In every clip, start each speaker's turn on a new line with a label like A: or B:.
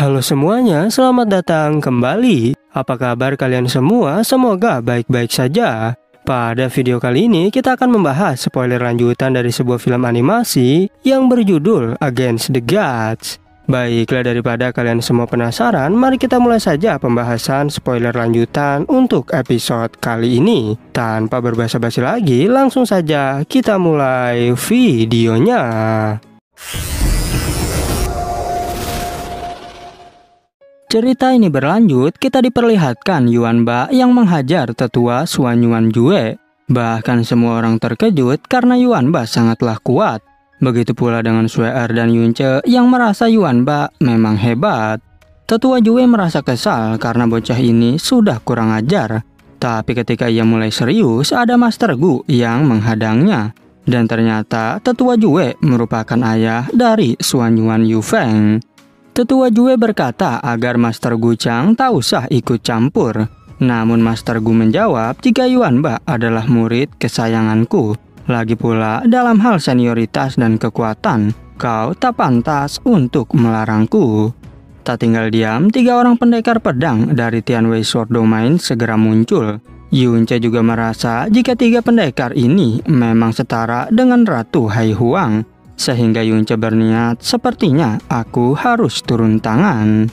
A: Halo semuanya, selamat datang kembali. Apa kabar kalian semua? Semoga baik-baik saja. Pada video kali ini kita akan membahas spoiler lanjutan dari sebuah film animasi yang berjudul Against the Gods. Baiklah, daripada kalian semua penasaran, mari kita mulai saja pembahasan spoiler lanjutan untuk episode kali ini. Tanpa berbasa-basi lagi, langsung saja kita mulai videonya. Cerita ini berlanjut, kita diperlihatkan Yuanba yang menghajar tetua Xuan Yuanjue. Bahkan semua orang terkejut karena Yuanba sangatlah kuat. Begitu pula dengan Sue Er dan Yunce yang merasa Yuanba memang hebat. Tetua Jue merasa kesal karena bocah ini sudah kurang ajar. Tapi ketika ia mulai serius, ada Master Gu yang menghadangnya. Dan ternyata tetua Jue merupakan ayah dari Xuan Yuan Yufeng. Tetua Jue berkata agar Master Gu Chang tak usah ikut campur. Namun Master Gu menjawab jika Yuanba adalah murid kesayanganku. Lagi pula dalam hal senioritas dan kekuatan, kau tak pantas untuk melarangku. Tak tinggal diam, 3 orang pendekar pedang dari Tianwei Sword Domain segera muncul. Yunce juga merasa jika 3 pendekar ini memang setara dengan Ratu Hai Huang. Sehingga Yunce berniat, sepertinya aku harus turun tangan.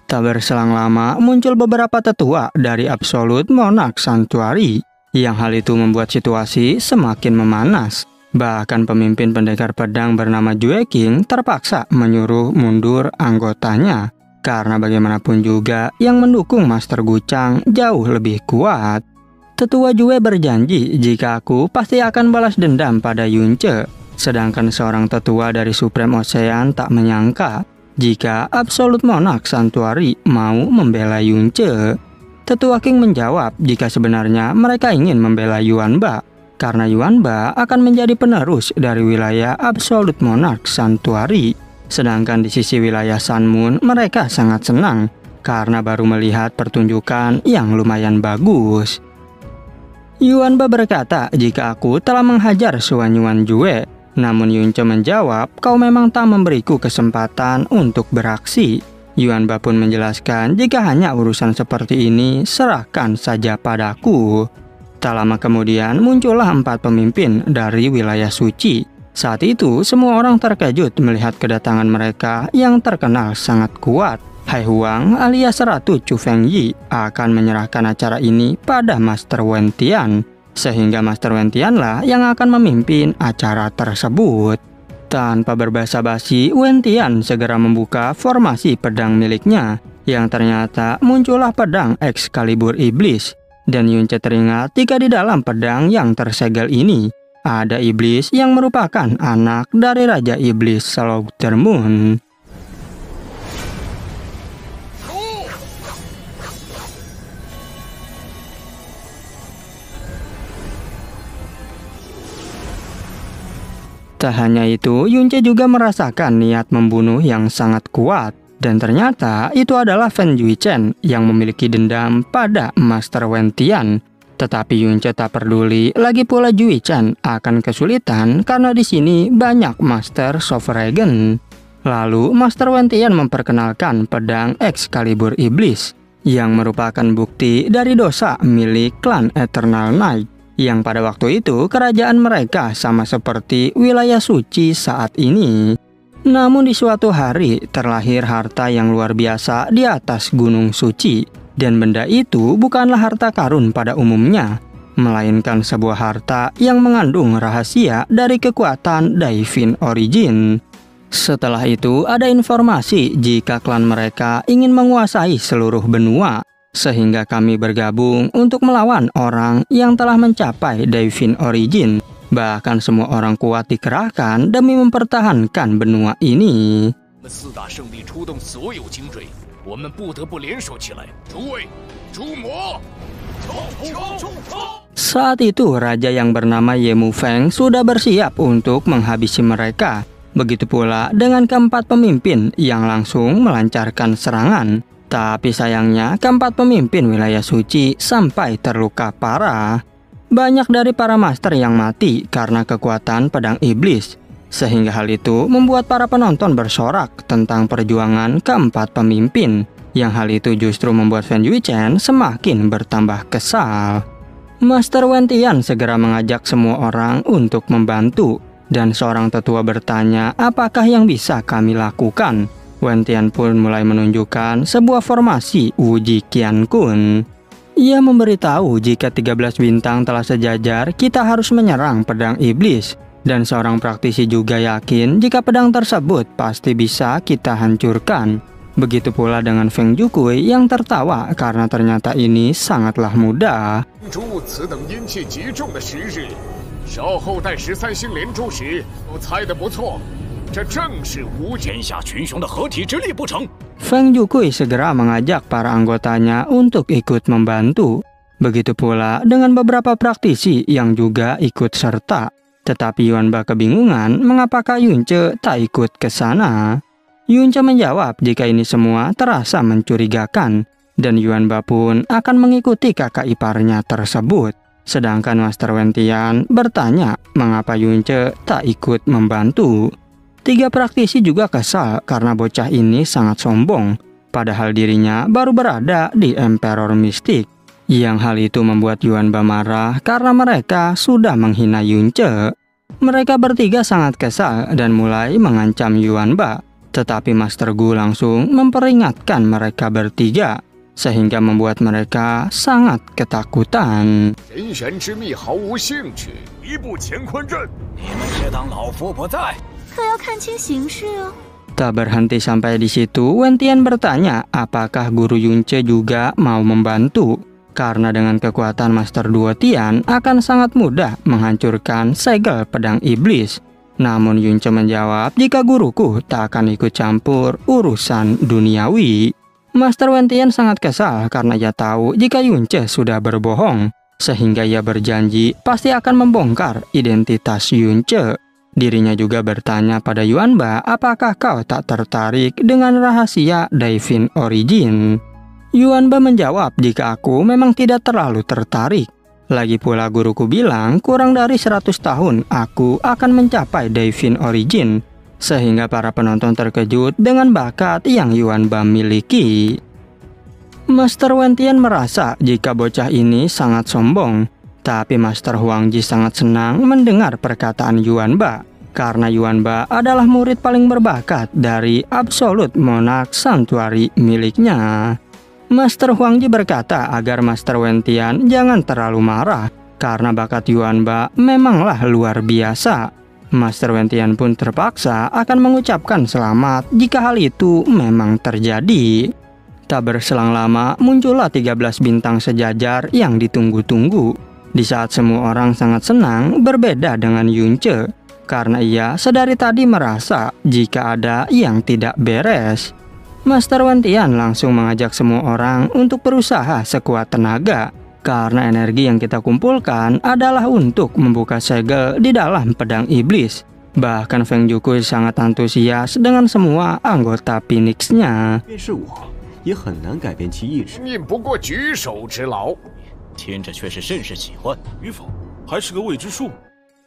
A: Tak berselang lama, muncul beberapa tetua dari Absolute Monarch Sanctuary. Yang hal itu membuat situasi semakin memanas. Bahkan pemimpin pendekar pedang bernama Jue King terpaksa menyuruh mundur anggotanya. Karena bagaimanapun juga yang mendukung Master Gu Chang jauh lebih kuat. Tetua Jue berjanji jika aku pasti akan balas dendam pada Yunce. Sedangkan seorang tetua dari Supreme Ocean tak menyangka jika Absolute Monarch Sanctuary mau membela Yunce. Tetua King menjawab jika sebenarnya mereka ingin membela Yuanba. Karena Yuanba akan menjadi penerus dari wilayah Absolute Monarch Sanctuary. Sedangkan di sisi wilayah Sun Moon mereka sangat senang karena baru melihat pertunjukan yang lumayan bagus. Yuanba berkata jika aku telah menghajar Xuan Yuanjue. Namun Yunce menjawab, kau memang tak memberiku kesempatan untuk beraksi. Yuanba pun menjelaskan jika hanya urusan seperti ini serahkan saja padaku. Tak lama kemudian muncullah 4 pemimpin dari wilayah suci. Saat itu, semua orang terkejut melihat kedatangan mereka yang terkenal sangat kuat. Hai Huang alias Ratu Chu Fengyi akan menyerahkan acara ini pada Master Wen Tian. Sehingga Master Wen Tian lah yang akan memimpin acara tersebut. Tanpa berbasa-basi, Wen Tian segera membuka formasi pedang miliknya. Yang ternyata muncullah pedang Excalibur Iblis. Dan Yunce teringat jika di dalam pedang yang tersegel ini ada iblis yang merupakan anak dari Raja Iblis Slaughter Moon. Tak hanya itu, Yunce juga merasakan niat membunuh yang sangat kuat. Dan ternyata itu adalah Fen Juichen yang memiliki dendam pada Master Wen Tian. Tetapi Yunce tak peduli, lagi pula Juichen akan kesulitan karena di sini banyak Master Sovereign. Lalu Master Wen Tian memperkenalkan pedang Excalibur Iblis yang merupakan bukti dari dosa milik klan Eternal Knight. Yang pada waktu itu kerajaan mereka sama seperti wilayah suci saat ini. Namun di suatu hari terlahir harta yang luar biasa di atas gunung suci. Dan benda itu bukanlah harta karun pada umumnya, melainkan sebuah harta yang mengandung rahasia dari kekuatan Divine Origin. Setelah itu ada informasi jika klan mereka ingin menguasai seluruh benua, sehingga kami bergabung untuk melawan orang yang telah mencapai Divine Origin. Bahkan semua orang kuat dikerahkan demi mempertahankan benua ini. Saat itu raja yang bernama Yemu Feng sudah bersiap untuk menghabisi mereka. Begitu pula dengan keempat pemimpin yang langsung melancarkan serangan. Tapi sayangnya keempat pemimpin wilayah suci sampai terluka parah. Banyak dari para master yang mati karena kekuatan pedang iblis, sehingga hal itu membuat para penonton bersorak tentang perjuangan keempat pemimpin, yang hal itu justru membuat Fan Yuchen semakin bertambah kesal. Master Wen Tian segera mengajak semua orang untuk membantu, dan seorang tetua bertanya apakah yang bisa kami lakukan. Wen Tian pun mulai menunjukkan sebuah formasi Wuji Qian Kun. Ia memberitahu jika 13 bintang telah sejajar, kita harus menyerang pedang iblis. Dan seorang praktisi juga yakin jika pedang tersebut pasti bisa kita hancurkan. Begitu pula dengan Feng Jukui yang tertawa karena ternyata ini sangatlah mudah. Feng Jukui segera mengajak para anggotanya untuk ikut membantu. Begitu pula dengan beberapa praktisi yang juga ikut serta. Tetapi Yuanba kebingungan mengapakah Yunce tak ikut ke sana. Yunce menjawab jika ini semua terasa mencurigakan, dan Yuanba pun akan mengikuti kakak iparnya tersebut. Sedangkan Master Wen Tian bertanya mengapa Yunce tak ikut membantu. 3 praktisi juga kesal karena bocah ini sangat sombong, padahal dirinya baru berada di Emperor Mistik. Yang hal itu membuat Yuanba marah karena mereka sudah menghina Yunce. Mereka bertiga sangat kesal dan mulai mengancam Yuanba, tetapi Master Gu langsung memperingatkan mereka bertiga, sehingga membuat mereka sangat ketakutan. Tak berhenti sampai di situ, Wen Tian bertanya apakah guru Yunce juga mau membantu, karena dengan kekuatan Master Duo Tian akan sangat mudah menghancurkan segel pedang iblis. Namun Yunce menjawab jika guruku tak akan ikut campur urusan duniawi. Master Wen Tian sangat kesal karena ia tahu jika Yunce sudah berbohong, sehingga ia berjanji pasti akan membongkar identitas Yunce. Dirinya juga bertanya pada Yuanba, apakah kau tak tertarik dengan rahasia Daivin Origin? Yuanba menjawab jika aku memang tidak terlalu tertarik. Lagi pula guruku bilang kurang dari 100 tahun aku akan mencapai Daivin Origin, sehingga para penonton terkejut dengan bakat yang Yuanba miliki. Master Wen Tian merasa jika bocah ini sangat sombong. Tapi Master Huangji sangat senang mendengar perkataan Yuanba, karena Yuanba adalah murid paling berbakat dari Absolute Monarch Sanctuary miliknya. Master Huangji berkata agar Master Wen Tian jangan terlalu marah, karena bakat Yuanba memanglah luar biasa. Master Wen Tian pun terpaksa akan mengucapkan selamat jika hal itu memang terjadi. Tak berselang lama, muncullah 13 bintang sejajar yang ditunggu-tunggu. Di saat semua orang sangat senang, berbeda dengan Yunce, karena ia sedari tadi merasa jika ada yang tidak beres. Master Wen Tian langsung mengajak semua orang untuk berusaha sekuat tenaga, karena energi yang kita kumpulkan adalah untuk membuka segel di dalam pedang iblis. Bahkan Feng Jukui sangat antusias dengan semua anggota Phoenix-nya.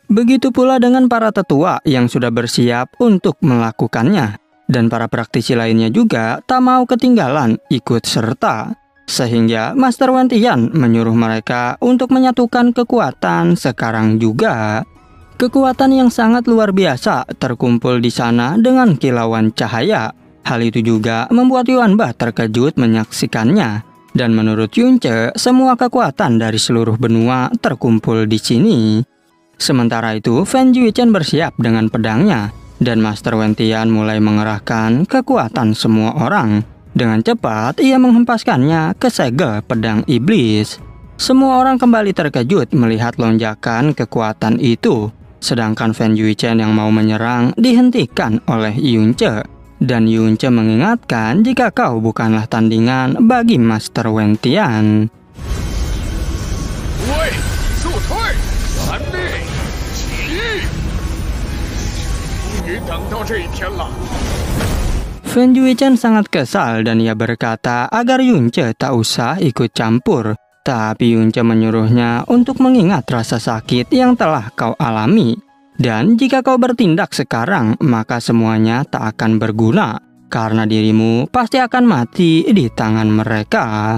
A: Begitu pula dengan para tetua yang sudah bersiap untuk melakukannya, dan para praktisi lainnya juga tak mau ketinggalan ikut serta, sehingga Master Wen Tian menyuruh mereka untuk menyatukan kekuatan sekarang juga. Kekuatan yang sangat luar biasa terkumpul di sana dengan kilauan cahaya. Hal itu juga membuat Yuanba terkejut menyaksikannya. Dan menurut Yunce, semua kekuatan dari seluruh benua terkumpul di sini. Sementara itu, Fan Jiuchen bersiap dengan pedangnya, dan Master Wen Tian mulai mengerahkan kekuatan semua orang. Dengan cepat, ia menghempaskannya ke segel pedang iblis. Semua orang kembali terkejut melihat lonjakan kekuatan itu. Sedangkan Fan Jiuchen yang mau menyerang dihentikan oleh Yunce. Dan Yunce mengingatkan jika kau bukanlah tandingan bagi Master Wen Tian. Fan Jiuchen sangat kesal dan ia berkata agar Yunce tak usah ikut campur. Tapi Yunce menyuruhnya untuk mengingat rasa sakit yang telah kau alami. Dan jika kau bertindak sekarang, maka semuanya tak akan berguna, karena dirimu pasti akan mati di tangan mereka.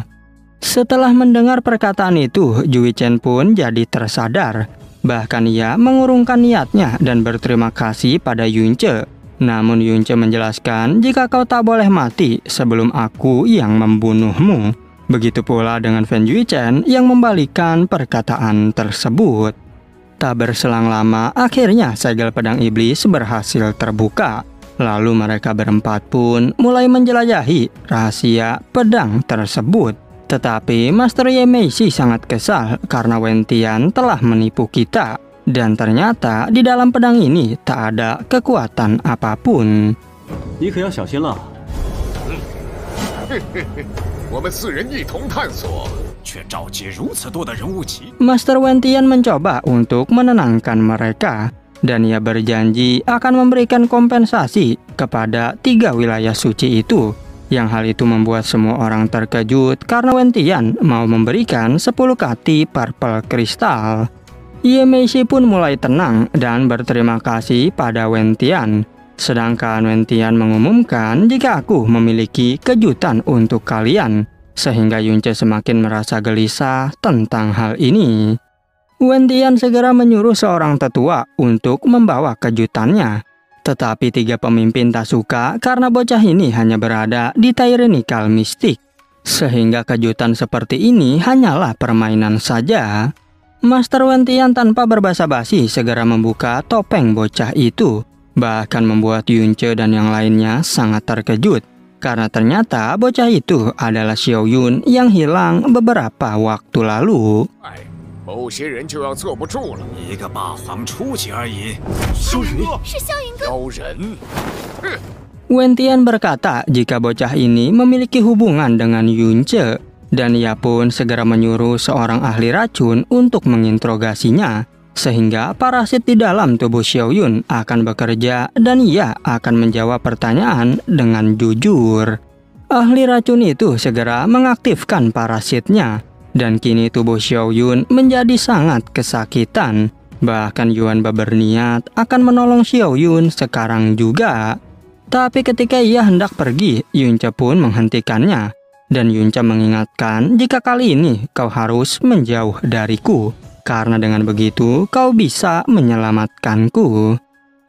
A: Setelah mendengar perkataan itu, Jui Chen pun jadi tersadar. Bahkan ia mengurungkan niatnya dan berterima kasih pada Yunce. Namun Yunce menjelaskan, jika kau tak boleh mati sebelum aku yang membunuhmu. Begitu pula dengan Fan Juichen yang membalikan perkataan tersebut. Tak berselang lama, akhirnya segel pedang iblis berhasil terbuka. Lalu mereka berempat pun mulai menjelajahi rahasia pedang tersebut. Tetapi Master Ye Meishi sangat kesal karena Wen Tian telah menipu kita. Dan ternyata di dalam pedang ini tak ada kekuatan apapun. Master Wen Tian mencoba untuk menenangkan mereka. Dan ia berjanji akan memberikan kompensasi kepada 3 wilayah suci itu. Yang hal itu membuat semua orang terkejut karena Wen Tian mau memberikan 10 kati purple kristal. Ye Meishi pun mulai tenang dan berterima kasih pada Wen Tian. Sedangkan Wen Tian mengumumkan jika aku memiliki kejutan untuk kalian. Sehingga Yunce semakin merasa gelisah tentang hal ini. Wen Tian segera menyuruh seorang tetua untuk membawa kejutannya. Tetapi 3 pemimpin tak suka karena bocah ini hanya berada di Tyrannical Mystic. Sehingga kejutan seperti ini hanyalah permainan saja. Master Wen Tian tanpa berbasa-basi segera membuka topeng bocah itu. Bahkan membuat Yunce dan yang lainnya sangat terkejut. Karena ternyata bocah itu adalah Xiao Yun yang hilang beberapa waktu lalu. Wen Tian berkata jika bocah ini memiliki hubungan dengan Yunce. Dan ia pun segera menyuruh seorang ahli racun untuk menginterogasinya. Sehingga parasit di dalam tubuh Xiao Yun akan bekerja dan ia akan menjawab pertanyaan dengan jujur. Ahli racun itu segera mengaktifkan parasitnya. Dan kini tubuh Xiao Yun menjadi sangat kesakitan. Bahkan Yuan Ba berniat akan menolong Xiao Yun sekarang juga. Tapi ketika ia hendak pergi, Yunce pun menghentikannya. Dan Yunce mengingatkan jika kali ini kau harus menjauh dariku. Karena dengan begitu kau bisa menyelamatkanku.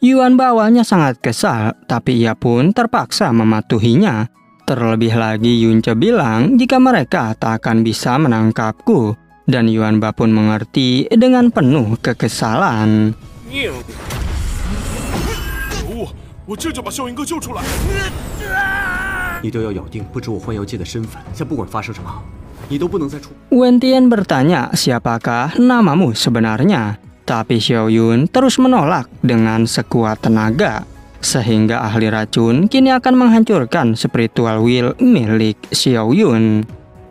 A: Yuan Ba awalnya sangat kesal, tapi ia pun terpaksa mematuhinya. Terlebih lagi Yunce bilang jika mereka tak akan bisa menangkapku. Dan Yuan Ba pun mengerti dengan penuh kekesalan. Wen Tian bertanya siapakah namamu sebenarnya. Tapi Xiao Yun terus menolak dengan sekuat tenaga. Sehingga ahli racun kini akan menghancurkan spiritual will milik Xiao Yun.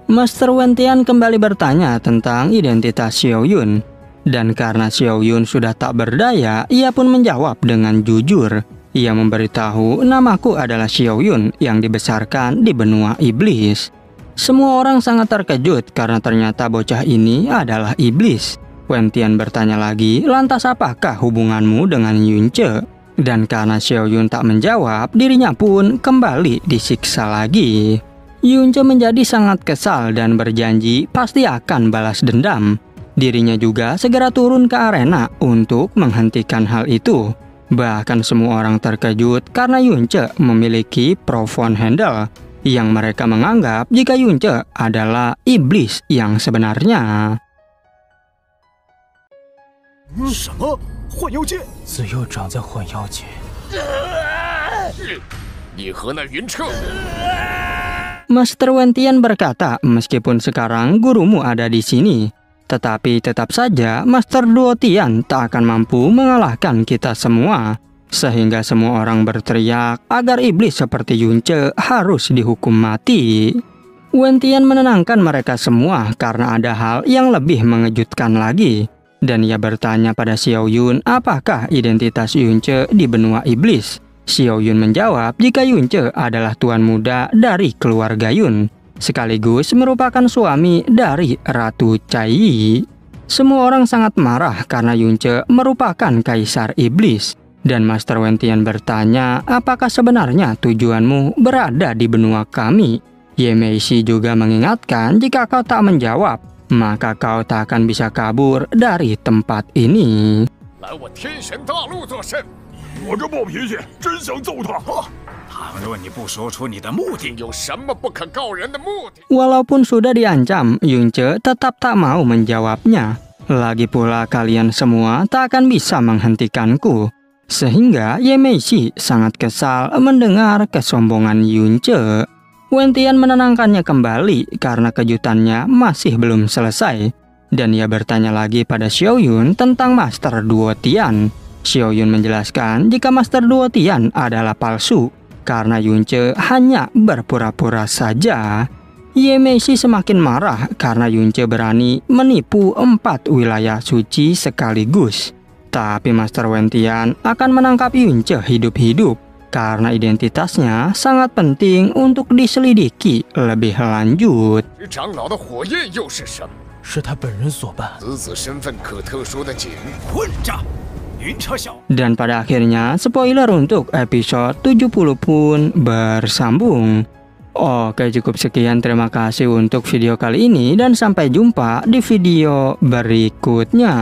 A: Master Wen Tian kembali bertanya tentang identitas Xiao Yun. Dan karena Xiao Yun sudah tak berdaya, ia pun menjawab dengan jujur. Ia memberitahu namaku adalah Xiao Yun yang dibesarkan di benua iblis. Semua orang sangat terkejut karena ternyata bocah ini adalah iblis. Wen Tian bertanya lagi, lantas apakah hubunganmu dengan Yunce? Dan karena Xiao Yun tak menjawab, dirinya pun kembali disiksa lagi. Yunce menjadi sangat kesal dan berjanji pasti akan balas dendam. Dirinya juga segera turun ke arena untuk menghentikan hal itu. Bahkan semua orang terkejut karena Yunce memiliki Profound Handle yang mereka menganggap jika Yunce adalah iblis yang sebenarnya. Master Wen Tian berkata, meskipun sekarang gurumu ada di sini, tetapi tetap saja Master Duo Tian tak akan mampu mengalahkan kita semua. Sehingga semua orang berteriak agar iblis seperti Yunce harus dihukum mati. Wen Tian menenangkan mereka semua karena ada hal yang lebih mengejutkan lagi. Dan ia bertanya pada Xiao Yun apakah identitas Yunce di benua iblis. Xiao Yun menjawab jika Yunce adalah tuan muda dari keluarga Yun. sekaligus merupakan suami dari Ratu Cai. Semua orang sangat marah karena Yunce merupakan kaisar iblis. Dan Master Wentian bertanya, apakah sebenarnya tujuanmu berada di benua kami? Ye Meishi juga mengingatkan, jika kau tak menjawab, maka kau tak akan bisa kabur dari tempat ini. Walaupun sudah diancam, Yunce tetap tak mau menjawabnya. Lagi pula kalian semua tak akan bisa menghentikanku. Sehingga Ye Meishi sangat kesal mendengar kesombongan Yunce. Wentian menenangkannya kembali karena kejutannya masih belum selesai. Dan ia bertanya lagi pada Xiaoyun tentang Master Duo Tian. Xiaoyun menjelaskan jika Master Duo Tian adalah palsu karena Yunce hanya berpura-pura saja. Ye Meishi semakin marah karena Yunce berani menipu 4 wilayah suci sekaligus. Tapi Master Wentian akan menangkap Yunce hidup-hidup karena identitasnya sangat penting untuk diselidiki lebih lanjut. Dan pada akhirnya spoiler untuk episode 70 pun bersambung. Oke, cukup sekian, terima kasih untuk video kali ini dan sampai jumpa di video berikutnya.